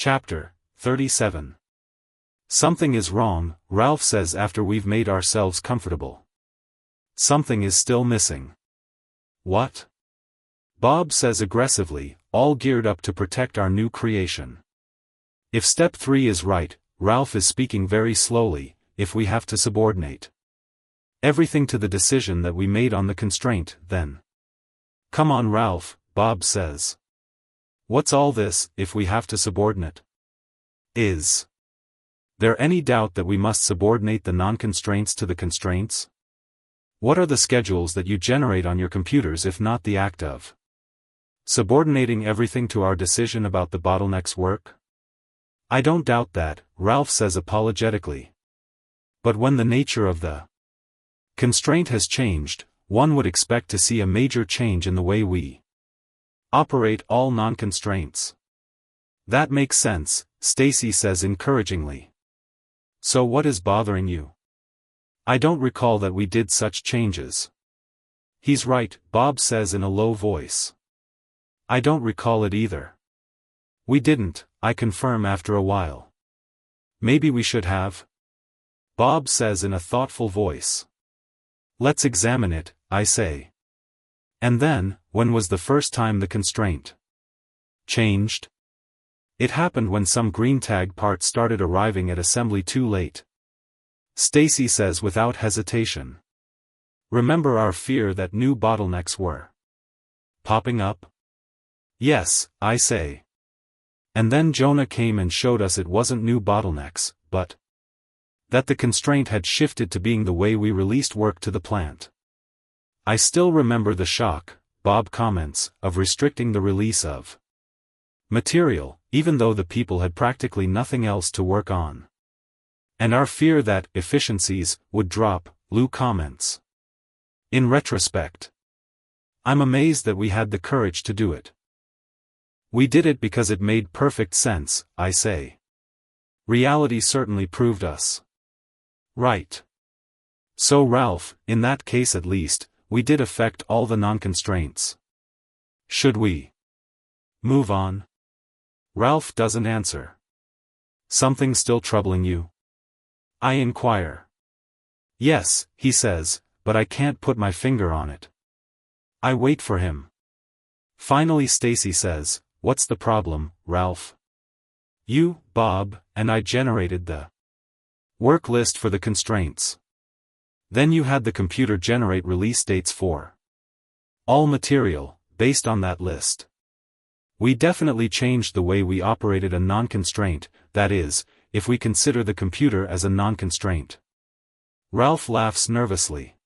Chapter 37. Something is wrong, Ralph says after we've made ourselves comfortable. Something is still missing. What? Bob says aggressively, all geared up to protect our new creation. If step 3 is right, Ralph is speaking very slowly, if we have to subordinate everything to the decision that we made on the constraint, then. Come on, Ralph, Bob says. What's all this, if we have to subordinate? Is there any doubt that we must subordinate the non-constraints to the constraints? What are the schedules that you generate on your computers if not the act of subordinating everything to our decision about the bottleneck's work? I don't doubt that, Ralph says apologetically. But when the nature of the constraint has changed, one would expect to see a major change in the way we operate all non-constraints. That makes sense, Stacy says encouragingly. So what is bothering you? I don't recall that we did such changes. He's right, Bob says in a low voice. I don't recall it either. We didn't, I confirm after a while. Maybe we should have? Bob says in a thoughtful voice. Let's examine it, I say. And then, when was the first time the constraint changed? It happened when some green tag parts started arriving at assembly too late. Stacy says without hesitation. Remember our fear that new bottlenecks were popping up? Yes, I say. And then Jonah came and showed us it wasn't new bottlenecks, but that the constraint had shifted to being the way we released work to the plant. I still remember the shock, Bob comments, of restricting the release of material, even though the people had practically nothing else to work on. And our fear that efficiencies would drop, Lou comments. In retrospect, I'm amazed that we had the courage to do it. We did it because it made perfect sense, I say. Reality certainly proved us right. So Ralph, in that case at least, we did affect all the non-constraints. Should we move on? Ralph doesn't answer. Something still troubling you? I inquire. Yes, he says, but I can't put my finger on it. I wait for him. Finally Stacy says, what's the problem, Ralph? You, Bob, and I generated the work list for the constraints. Then you had the computer generate release dates for all material, based on that list. We definitely changed the way we operated a non-constraint, that is, if we consider the computer as a non-constraint. Ralph laughs nervously.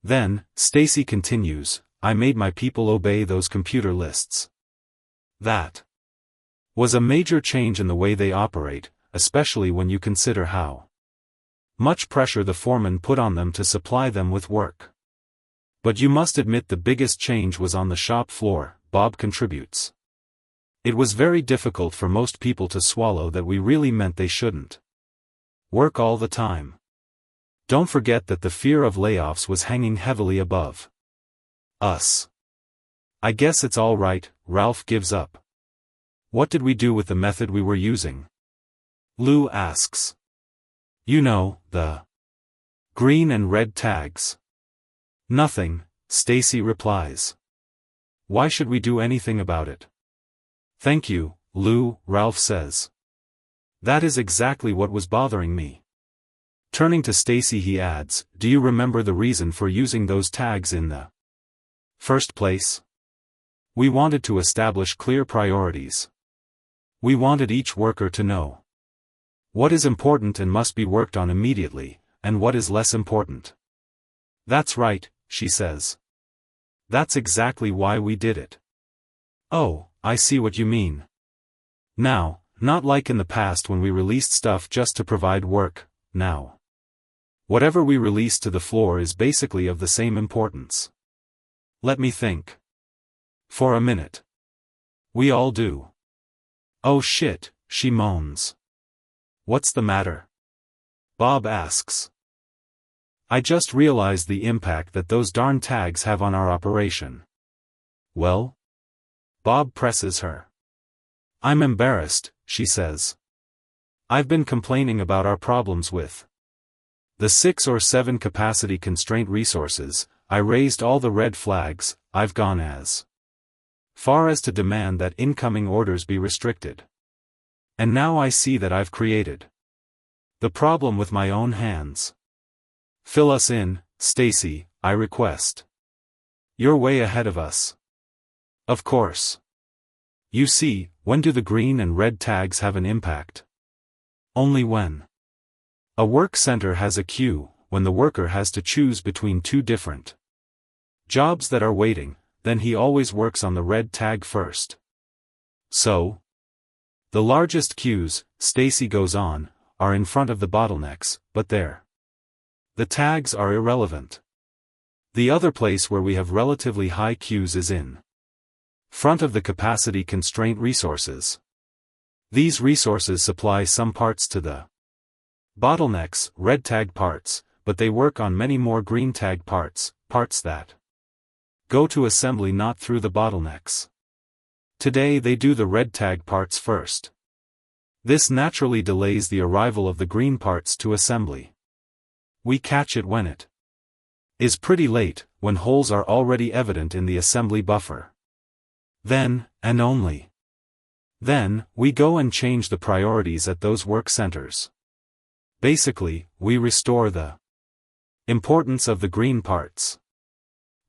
Then, Stacy continues, I made my people obey those computer lists. That was a major change in the way they operate, especially when you consider how much pressure the foreman put on them to supply them with work. But you must admit the biggest change was on the shop floor, Bob contributes. It was very difficult for most people to swallow that we really meant they shouldn't work all the time. Don't forget that the fear of layoffs was hanging heavily above us. I guess it's all right, Ralph gives up. What did we do with the method we were using? Lou asks. You know, the green and red tags. Nothing, Stacy replies. Why should we do anything about it? Thank you, Lou, Ralph says. That is exactly what was bothering me. Turning to Stacy he adds, do you remember the reason for using those tags in the first place? We wanted to establish clear priorities. We wanted each worker to know what is important and must be worked on immediately, and what is less important. That's right, she says. That's exactly why we did it. Oh, I see what you mean. Now, not like in the past when we released stuff just to provide work, now. Whatever we release to the floor is basically of the same importance. Let me think. For a minute. We all do. Oh shit, she moans. What's the matter? Bob asks. I just realized the impact that those darn tags have on our operation. Well? Bob presses her. I'm embarrassed, she says. I've been complaining about our problems with the 6 or 7 capacity constraint resources. I raised all the red flags. I've gone as far as to demand that incoming orders be restricted. And now I see that I've created the problem with my own hands. Fill us in, Stacy, I request. You're way ahead of us. Of course. You see, when do the green and red tags have an impact? Only when a work center has a queue, when the worker has to choose between 2 different jobs that are waiting, then he always works on the red tag first. So, the largest queues, Stacy goes on, are in front of the bottlenecks, but the tags are irrelevant. The other place where we have relatively high queues is in front of the capacity constraint resources. These resources supply some parts to the bottlenecks, red tag parts, but they work on many more green tag parts, parts that go to assembly not through the bottlenecks. Today they do the red tag parts first. This naturally delays the arrival of the green parts to assembly. We catch it when it is pretty late, when holes are already evident in the assembly buffer. Then, and only then, we go and change the priorities at those work centers. Basically, we restore the importance of the green parts.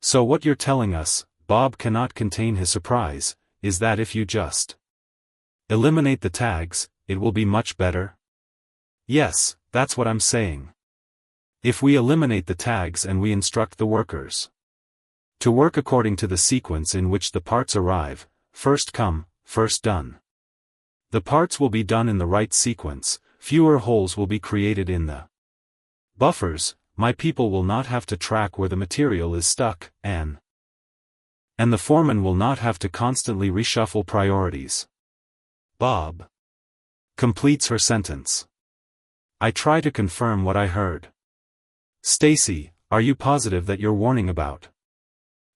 So what you're telling us, Bob cannot contain his surprise, is that if you just eliminate the tags, it will be much better? Yes, that's what I'm saying. If we eliminate the tags and we instruct the workers to work according to the sequence in which the parts arrive, first come, first done. The parts will be done in the right sequence, fewer holes will be created in the buffers, my people will not have to track where the material is stuck, and the foreman will not have to constantly reshuffle priorities. Bob completes her sentence. I try to confirm what I heard. Stacy, are you positive that your warning about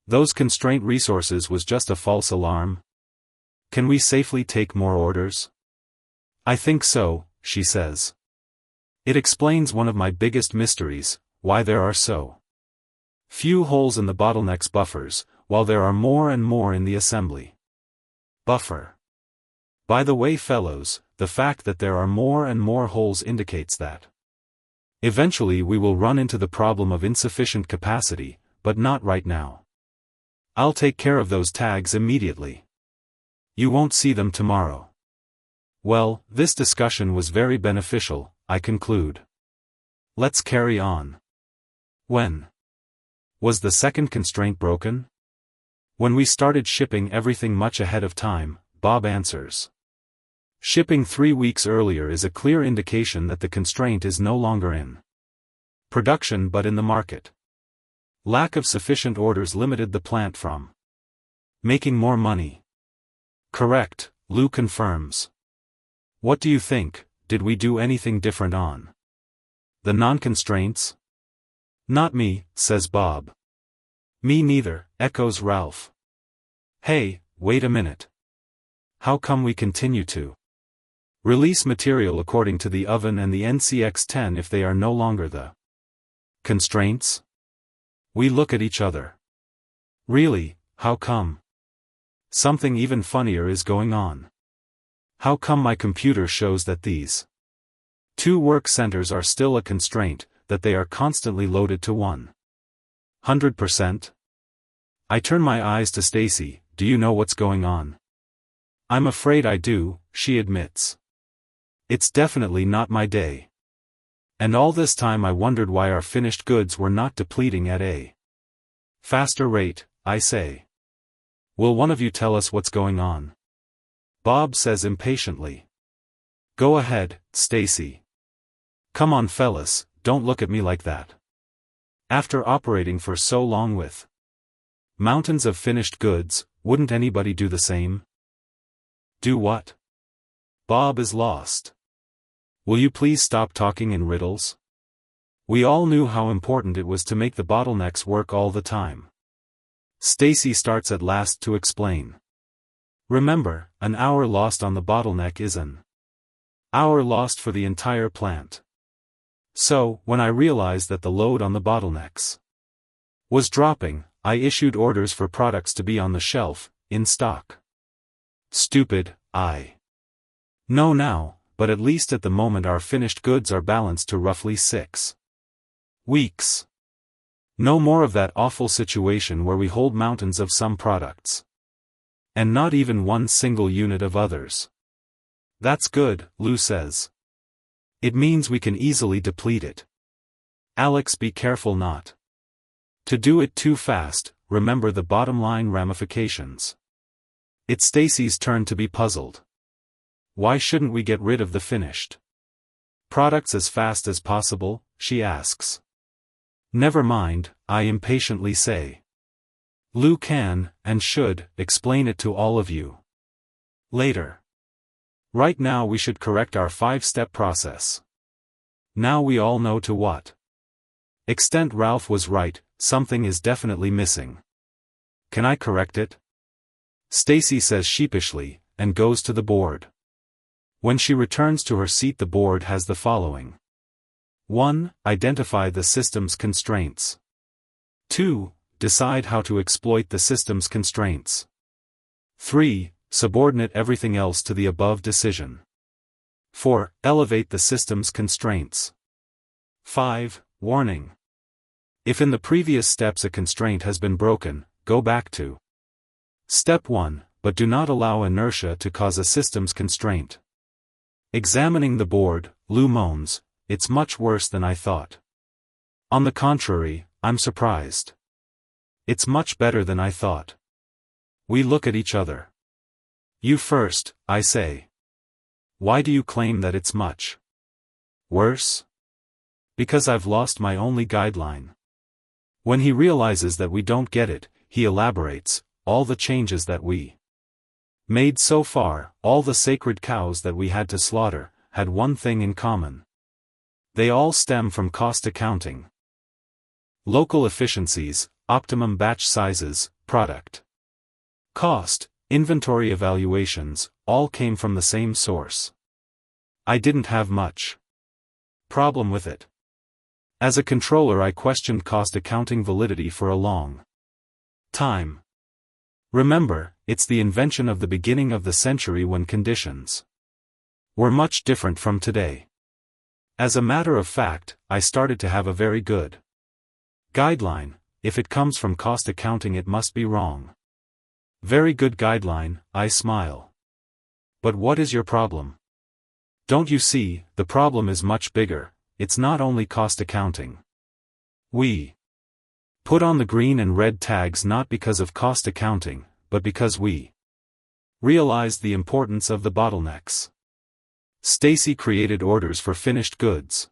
those constraint resources was just a false alarm? Can we safely take more orders? I think so, she says. It explains one of my biggest mysteries, why there are so few holes in the bottlenecks buffers, while there are more and more in the assembly buffer. By the way, fellows, the fact that there are more and more holes indicates that eventually we will run into the problem of insufficient capacity, but not right now. I'll take care of those tags immediately. You won't see them tomorrow. Well, this discussion was very beneficial, I conclude. Let's carry on. When was the second constraint broken? When we started shipping everything much ahead of time, Bob answers. Shipping 3 weeks earlier is a clear indication that the constraint is no longer in production but in the market. Lack of sufficient orders limited the plant from making more money. Correct, Lou confirms. What do you think, did we do anything different on the non-constraints? Not me, says Bob. Me neither, echoes Ralph. Hey, wait a minute. How come we continue to release material according to the oven and the NCX-10 if they are no longer the constraints? We look at each other. Really, how come? Something even funnier is going on. How come my computer shows that these 2 work centers are still a constraint, that they are constantly loaded to 100%? I turn my eyes to Stacy. Do you know what's going on? I'm afraid I do, she admits. It's definitely not my day. And all this time I wondered why our finished goods were not depleting at a faster rate, I say. Will one of you tell us what's going on? Bob says impatiently. Go ahead, Stacy. Come on fellas, don't look at me like that. After operating for so long with mountains of finished goods, wouldn't anybody do the same? Do what? Bob is lost. Will you please stop talking in riddles? We all knew how important it was to make the bottlenecks work all the time. Stacy starts at last to explain. Remember, an hour lost on the bottleneck is an Hour lost for the entire plant. So, when I realized that the load on the bottlenecks was dropping, I issued orders for products to be on the shelf, in stock. Stupid, I know now, but at least at the moment our finished goods are balanced to roughly 6 weeks. No more of that awful situation where we hold mountains of some products, and not even one single unit of others. That's good, Lou says. It means we can easily deplete it. Alex, be careful not to do it too fast. Remember the bottom line ramifications. It's Stacy's turn to be puzzled. Why shouldn't we get rid of the finished products as fast as possible, she asks. Never mind, I impatiently say. Lou can, and should, explain it to all of you later. Right now we should correct our 5-step process. Now we all know to what extent Ralph was right. Something is definitely missing. Can I correct it? Stacy says sheepishly, and goes to the board. When she returns to her seat, the board has the following. 1. Identify the system's constraints. 2. Decide how to exploit the system's constraints. 3. Subordinate everything else to the above decision. 4. Elevate the system's constraints. 5. Warning. If in the previous steps a constraint has been broken, go back to Step 1, but do not allow inertia to cause a system's constraint. Examining the board, Lou moans, it's much worse than I thought. On the contrary, I'm surprised. It's much better than I thought. We look at each other. You first, I say. Why do you claim that it's much worse? Because I've lost my only guideline. When he realizes that we don't get it, he elaborates, all the changes that we made so far, all the sacred cows that we had to slaughter, had one thing in common. They all stem from cost accounting. Local efficiencies, optimum batch sizes, product cost, inventory evaluations, all came from the same source. I didn't have much problem with it. As a controller, I questioned cost accounting validity for a long time. Remember, it's the invention of the beginning of the century when conditions were much different from today. As a matter of fact, I started to have a very good guideline. If it comes from cost accounting, it must be wrong. Very good guideline, I smile. But what is your problem? Don't you see, the problem is much bigger. It's not only cost accounting. We put on the green and red tags not because of cost accounting, but because we realized the importance of the bottlenecks. Stacy created orders for finished goods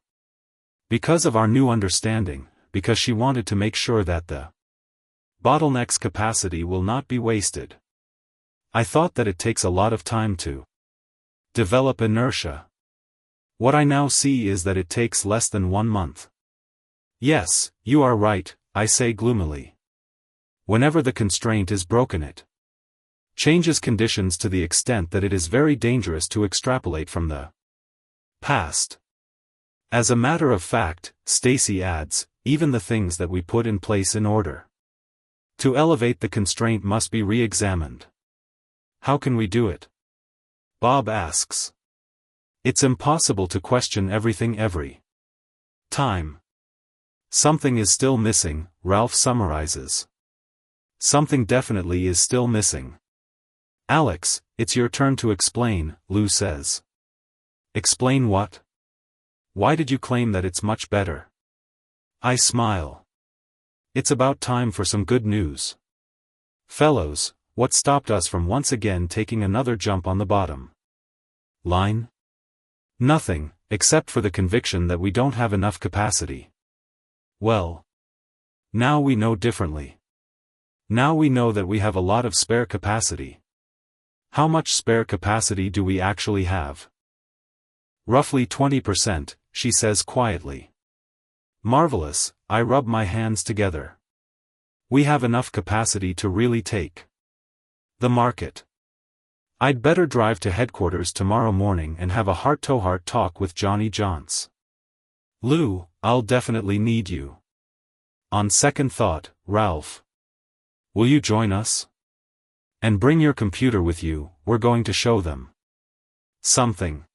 because of our new understanding, because she wanted to make sure that the bottleneck's capacity will not be wasted. I thought that it takes a lot of time to develop inertia. What I now see is that it takes less than 1 month. Yes, you are right, I say gloomily. Whenever the constraint is broken, it changes conditions to the extent that it is very dangerous to extrapolate from the past. As a matter of fact, Stacy adds, even the things that we put in place in order to elevate the constraint must be re-examined. How can we do it? Bob asks. It's impossible to question everything every time. Something is still missing, Ralph summarizes. Something definitely is still missing. Alex, it's your turn to explain, Lou says. Explain what? Why did you claim that it's much better? I smile. It's about time for some good news. Fellows, what stopped us from once again taking another jump on the bottom line? Nothing, except for the conviction that we don't have enough capacity. Well, now we know differently. Now we know that we have a lot of spare capacity. How much spare capacity do we actually have? Roughly 20%, she says quietly. Marvelous, I rub my hands together. We have enough capacity to really take the market. I'd better drive to headquarters tomorrow morning and have a heart-to-heart talk with Johnny Johns. Lou, I'll definitely need you. On second thought, Ralph. Will you join us? And bring your computer with you, we're going to show them something.